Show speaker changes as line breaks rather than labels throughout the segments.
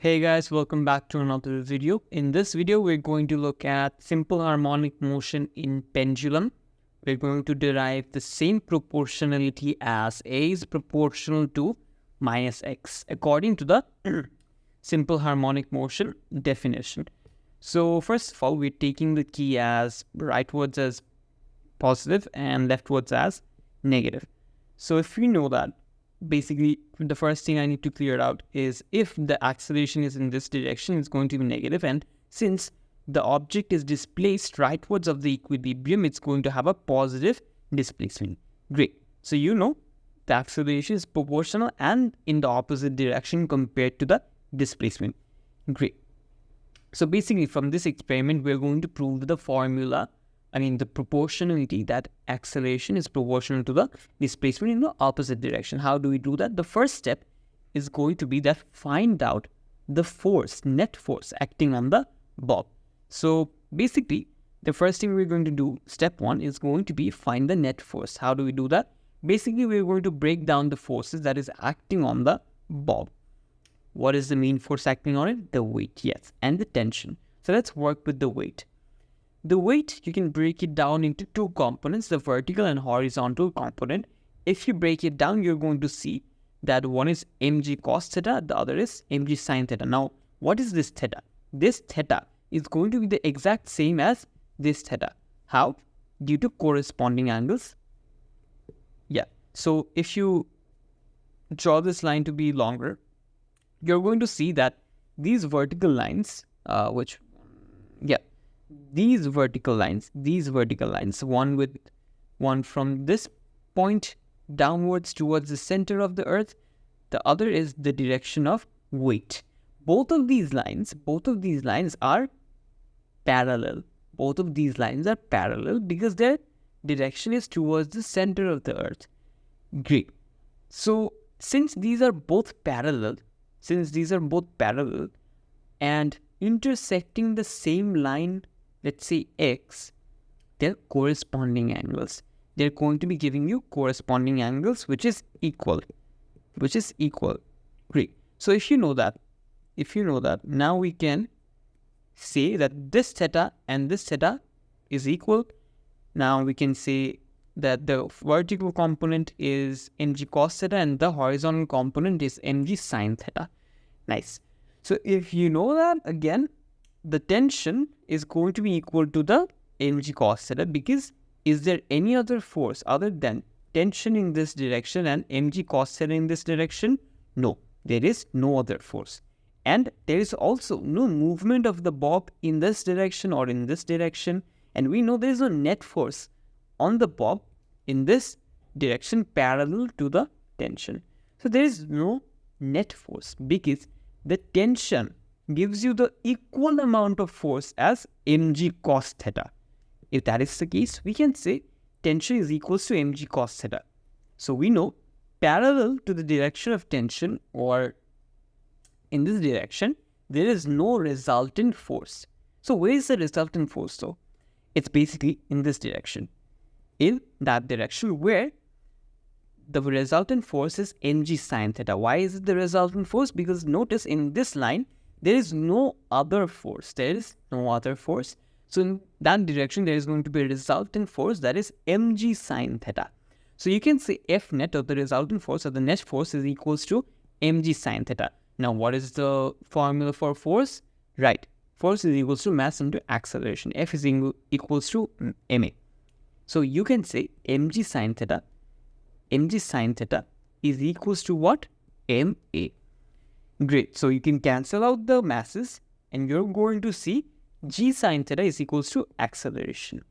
Hey guys, welcome back to another video. In this video, we're going to look at simple harmonic motion in pendulum. We're going to derive the same proportionality as A is proportional to minus X according to the simple harmonic motion definition. So first of all, we're taking the key as rightwards as positive and leftwards as negative. So if we know that, basically the first thing I need to clear out is if the acceleration is in this direction, it's going to be negative, and since the object is displaced rightwards of the equilibrium, it's going to have a positive displacement. Great. So you know the acceleration is proportional and in the opposite direction compared to the displacement. Great. So basically from this experiment, we're going to prove the formula, the proportionality that acceleration is proportional to the displacement in the opposite direction. How do we do that? The first step is going to be that find out the force, net force acting on the bob. So basically, the first thing we're going to do, step one, is going to be find the net force. How do we do that? Basically, we're going to break down the forces that is acting on the bob. What is the main force acting on it? The weight, yes, and the tension. So let's work with the weight. The weight, you can break it down into two components, the vertical and horizontal component. If you break it down, you're going to see that one is mg cos theta, the other is mg sin theta. Now, what is this theta? This theta is going to be the exact same as this theta. How? Due to corresponding angles. Yeah. So if you draw this line to be longer, you're going to see that these vertical lines, these vertical lines, one from this point downwards towards the center of the earth, the other is the direction of weight. Both of these lines are parallel. Both of these lines are parallel because their direction is towards the center of the earth. Great. So since these are both parallel and intersecting the same line, let's say X, they're corresponding angles. They're going to be giving you corresponding angles, which is equal. Great. So if you know that, now we can say that this theta and this theta is equal. Now we can say that the vertical component is mg cos theta and the horizontal component is mg sin theta. Nice. So if you know that, again, the tension is going to be equal to the mg cos theta, because is there any other force other than tension in this direction and mg cos theta in this direction? No, there is no other force. And there is also no movement of the bob in this direction or in this direction. And we know there is no net force on the bob in this direction parallel to the tension. So there is no net force because the tension gives you the equal amount of force as mg cos theta. If that is the case, we can say tension is equals to mg cos theta. So we know parallel to the direction of tension, or in this direction, there is no resultant force. So where is the resultant force though? It's basically in this direction. In that direction where the resultant force is mg sin theta. Why is it the resultant force? Because notice in this line, there is no other force. So in that direction, there is going to be a resultant force that is mg sin theta. So you can say F net, or the resultant force, or the net force, is equals to mg sin theta. Now, what is the formula for force? Right. Force is equals to mass into acceleration. F is equals to ma. So you can say mg sin theta is equals to what? ma. Great. So you can cancel out the masses and you're going to see g sin theta is equals to acceleration.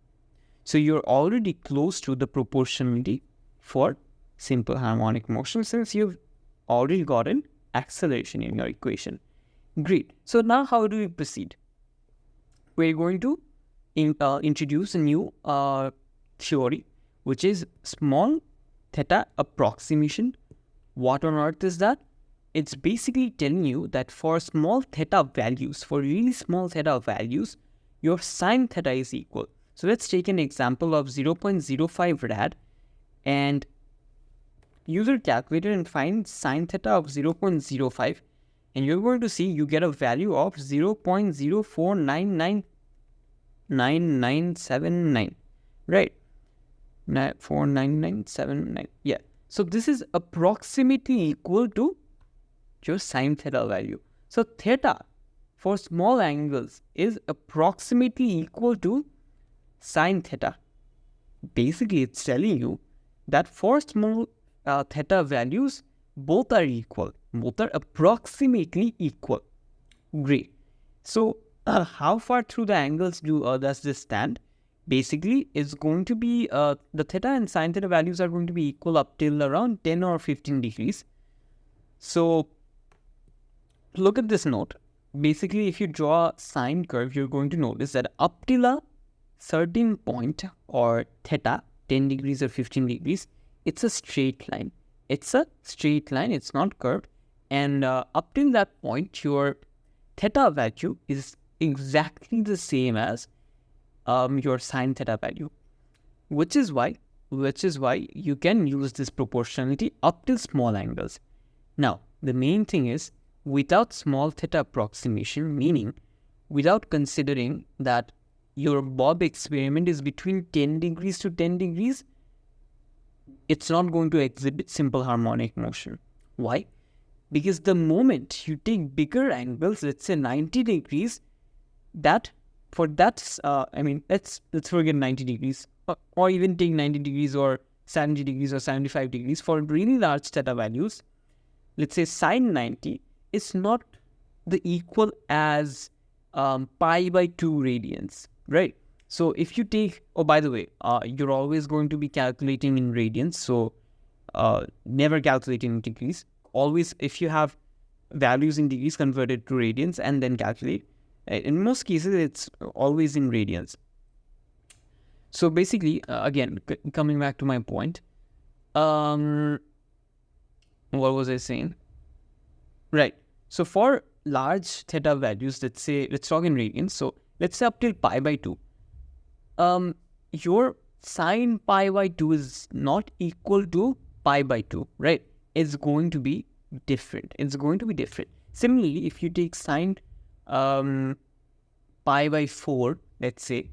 So you're already close to the proportionality for simple harmonic motion since you've already gotten acceleration in your equation. Great. So now how do we proceed? We're going to introduce a new theory, which is small theta approximation. What on earth is that? It's basically telling you that for small theta values, for really small theta values, your sin theta is equal. So let's take an example of 0.05 rad and use your calculator and find sin theta of 0.05. And you're going to see you get a value of 0.04999979, right? 49979. Yeah. So this is approximately equal to your sine theta value. So theta for small angles is approximately equal to sine theta. Basically, it's telling you that for small theta values, both are equal. Both are approximately equal. Great. So how far through the angles does this stand? Basically, it's going to be the theta and sine theta values are going to be equal up till around 10 or 15 degrees. So look at this note. Basically, if you draw a sine curve, you're going to notice that up till a certain point or theta, 10 degrees or 15 degrees, it's a straight line. It's a straight line, it's not curved. And up till that point, your theta value is exactly the same as your sine theta value, which is why you can use this proportionality up till small angles. Now, the main thing is, without small theta approximation, meaning without considering that your bob experiment is between 10 degrees to 10 degrees, it's not going to exhibit simple harmonic motion. Why? Because the moment you take bigger angles, let's say 90 degrees, let's forget 90 degrees, or even take 90 degrees or 70 degrees or 75 degrees for really large theta values. Let's say sine 90 is not the equal as pi by 2 radians, right? So if you take, oh, by the way, you're always going to be calculating in radians, so never calculate in degrees. Always, if you have values in degrees, convert it to radians and then calculate. In most cases, it's always in radians. So basically, again, coming back to my point, what was I saying? Right. So for large theta values, let's talk in radians. So let's say up till pi by 2. Your sine pi by 2 is not equal to pi by 2, right? It's going to be different. Similarly, if you take sine pi by 4, let's say,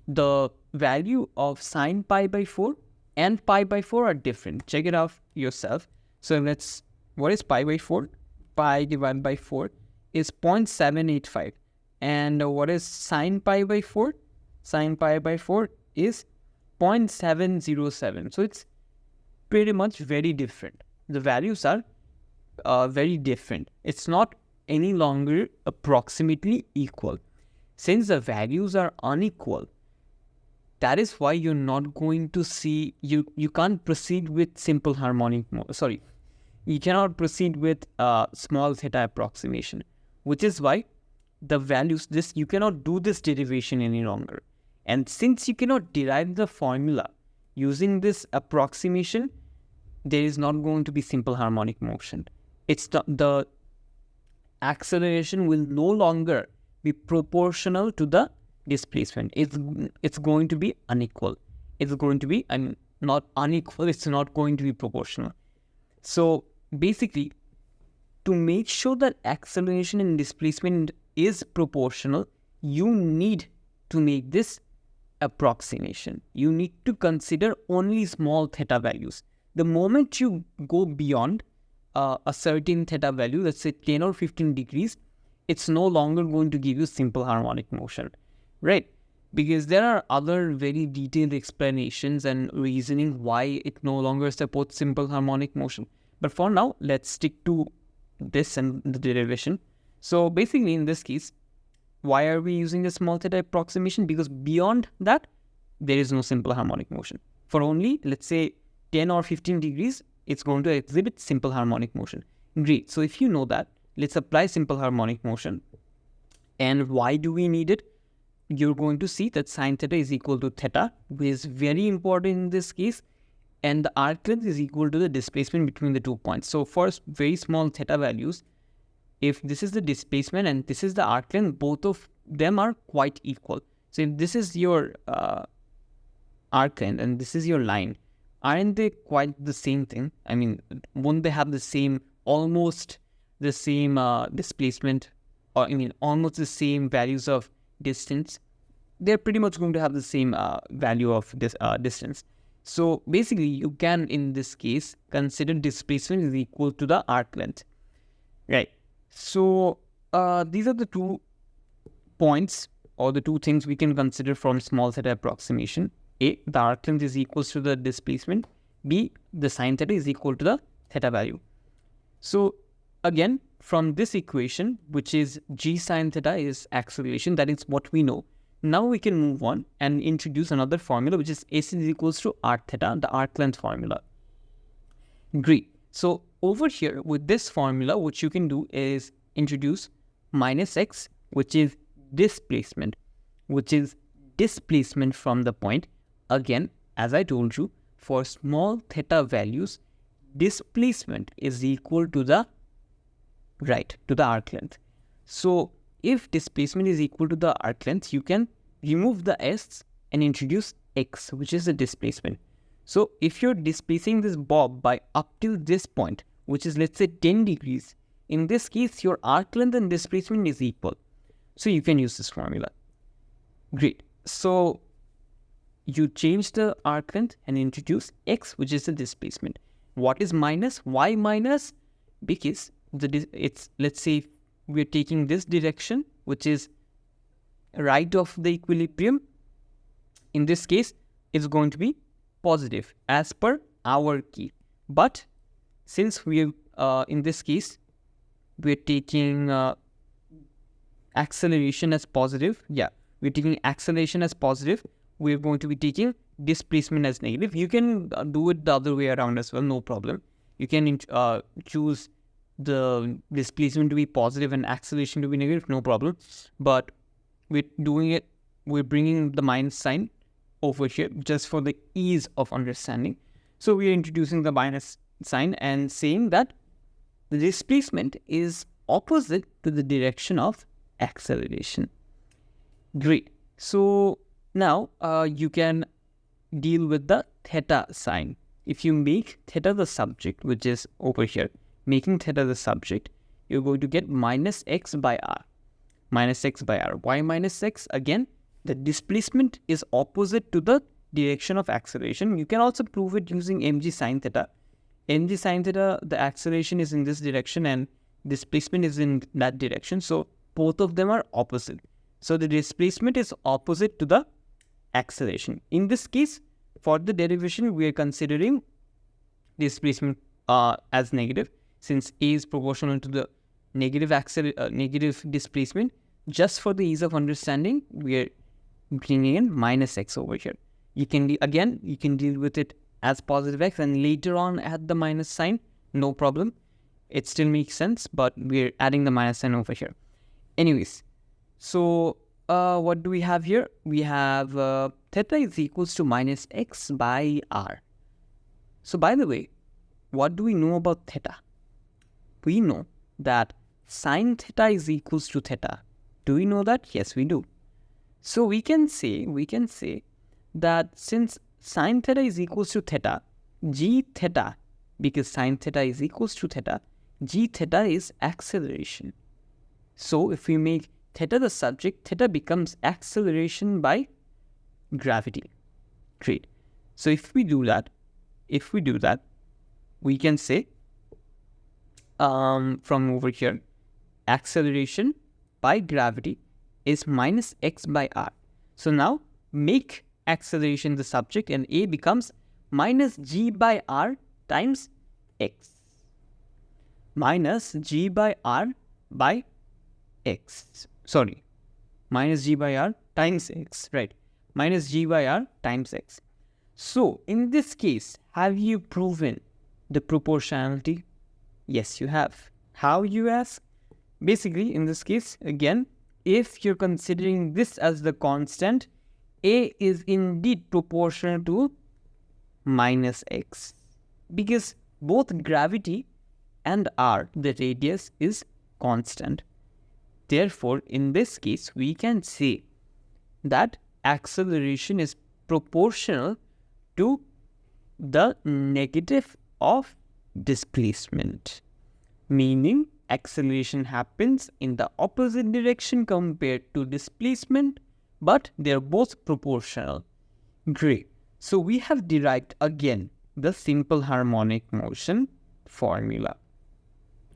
the value of sine pi by 4 and pi by 4 are different. Check it out yourself. So what is pi by 4? Pi divided by 4 is 0.785. And what is sine pi by 4? Sine pi by 4 is 0.707. So it's pretty much very different. The values are very different. It's not any longer approximately equal. Since the values are unequal, that is why you're not going to see, you can't proceed with simple harmonic, you cannot proceed with small theta approximation, which is why the values, you cannot do this derivation any longer. And since you cannot derive the formula using this approximation, there is not going to be simple harmonic motion. The acceleration will no longer be proportional to the displacement. It's going to be unequal. It's going to be not unequal. It's not going to be proportional. So basically, to make sure that acceleration and displacement is proportional, you need to make this approximation. You need to consider only small theta values. The moment you go beyond a certain theta value, let's say 10 or 15 degrees, it's no longer going to give you simple harmonic motion, right? Because there are other very detailed explanations and reasoning why it no longer supports simple harmonic motion. But for now, let's stick to this and the derivation. So basically, in this case, why are we using the small theta approximation? Because beyond that, there is no simple harmonic motion. For only, let's say, 10 or 15 degrees, it's going to exhibit simple harmonic motion. Great. So if you know that, let's apply simple harmonic motion. And why do we need it? You're going to see that sine theta is equal to theta, which is very important in this case. And the arc length is equal to the displacement between the 2 points. So for very small theta values, if this is the displacement and this is the arc length, both of them are quite equal. So if this is your arc length and this is your line, aren't they quite the same thing? I mean, won't they have the same almost the same displacement, or I mean almost the same values of distance, they're pretty much going to have the same value of this distance. So basically you can, in this case, consider displacement is equal to the arc length, right? So these are the 2 points or the 2 things we can consider from small theta approximation. A, the arc length is equals to the displacement. B, the sine theta is equal to the theta value. So again, from this equation, which is g sine theta is acceleration, that is what we know. Now we can move on and introduce another formula, which is S is equals to arc theta, the arc length formula. Great. So over here with this formula, what you can do is introduce minus x, which is displacement, from the point. Again, as I told you, for small theta values, displacement is equal to the arc length. So if displacement is equal to the arc length, you can remove the s and introduce x, which is the displacement. So if you're displacing this bob by up till this point, which is let's say 10 degrees, in this case your arc length and displacement is equal. So you can use this formula. Great. So you change the arc length and introduce x, which is the displacement. What is minus? Why minus? Because it's, let's say we're taking this direction, which is right of the equilibrium. In this case, it's going to be positive as per our key. But since we in this case, we're taking acceleration as positive. Yeah, we're taking acceleration as positive. We're going to be taking displacement as negative. You can do it the other way around as well, no problem. You can choose the displacement to be positive and acceleration to be negative, no problem. But we're doing it, we're bringing the minus sign over here just for the ease of understanding. So we're introducing the minus sign and saying that the displacement is opposite to the direction of acceleration. Great. So now you can deal with the theta sign. If you make theta the subject, which is over here, making theta the subject, you're going to get minus x by r. Minus x by r. Why minus x? Again, the displacement is opposite to the direction of acceleration. You can also prove it using mg sine theta. Mg sine theta, the acceleration is in this direction and displacement is in that direction. So both of them are opposite. So the displacement is opposite to the acceleration. In this case, for the derivation, we are considering displacement as negative, since A is proportional to the negative displacement. Just for the ease of understanding, we are bringing in minus x over here. You can you can deal with it as positive x and later on add the minus sign, no problem. It still makes sense, but we're adding the minus sign over here. Anyways, so what do we have here? We have theta is equals to minus x by r. So by the way, what do we know about theta? We know that sine theta is equals to theta. Do we know that? Yes, we do. So we can say that since sine theta is equals to theta, g theta, because sine theta is equals to theta, g theta is acceleration. So if we make theta the subject, theta becomes acceleration by gravity. Great. So if we do that, we can say from over here, acceleration by gravity is minus x by r. So now make acceleration the subject and A becomes minus g by r times x. Minus g by r by x. Sorry, minus g by r times x, right? Minus g by r times x. So in this case, have you proven the proportionality? Yes, you have. How, you ask? Basically, in this case, again, if you're considering this as the constant, A is indeed proportional to minus x, because both gravity and r, the radius, is constant. Therefore, in this case, we can say that acceleration is proportional to the negative of displacement. Meaning, acceleration happens in the opposite direction compared to displacement, but they're both proportional. Great. So we have derived again the simple harmonic motion formula.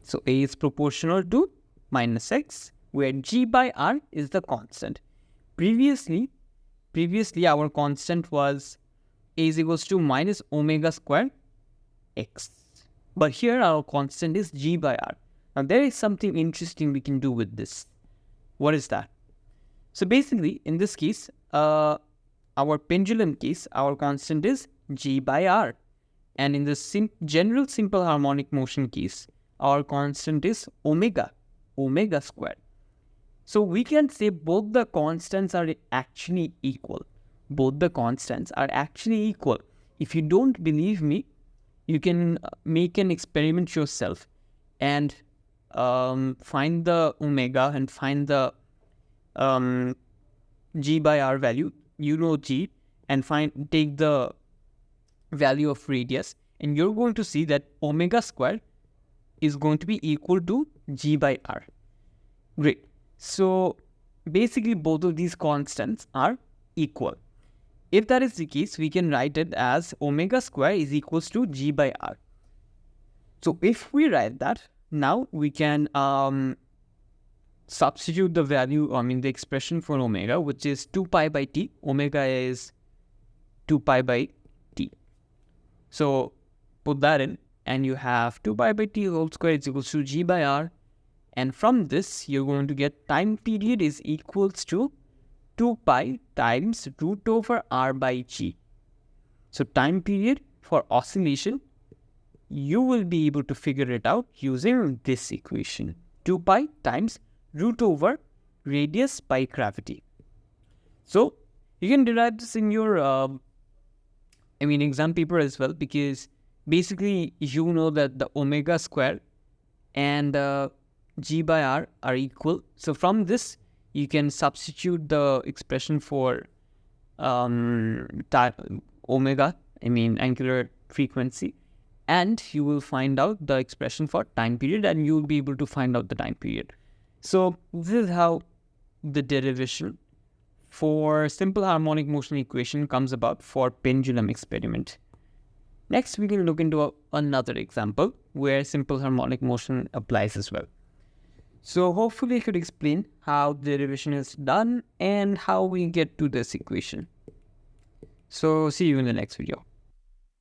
So A is proportional to minus x, where g by r is the constant. Previously our constant was A is equals to minus omega square x. But here our constant is g by r. Now there is something interesting we can do with this. What is that? So basically in this case, our pendulum case, our constant is g by r. And in the general simple harmonic motion case, our constant is omega square. So we can say both the constants are actually equal. Both the constants are actually equal. If you don't believe me, you can make an experiment yourself and find the omega and find the g by r value. You know g, and take the value of radius, and you're going to see that omega square is going to be equal to g by r. Great. So basically both of these constants are equal. If that is the case, we can write it as omega square is equals to g by r. So if we write that, now we can substitute the value, the expression for omega, which is 2 pi by t. Omega is 2 pi by t. So put that in, and you have 2 pi by t whole square is equals to g by r. And from this, you're going to get time period is equals to 2 pi times root over r by g. So time period for oscillation, you will be able to figure it out using this equation. 2 pi times root over radius by gravity. So you can derive this in your exam paper as well, because basically you know that the omega square and g by r are equal. So from this, you can substitute the expression for omega, angular frequency, and you will find out the expression for time period, and you will be able to find out the time period. So this is how the derivation for simple harmonic motion equation comes about for pendulum experiment. Next, we can look into another example where simple harmonic motion applies as well. So hopefully I could explain how derivation is done and how we get to this equation. So see you in the next video.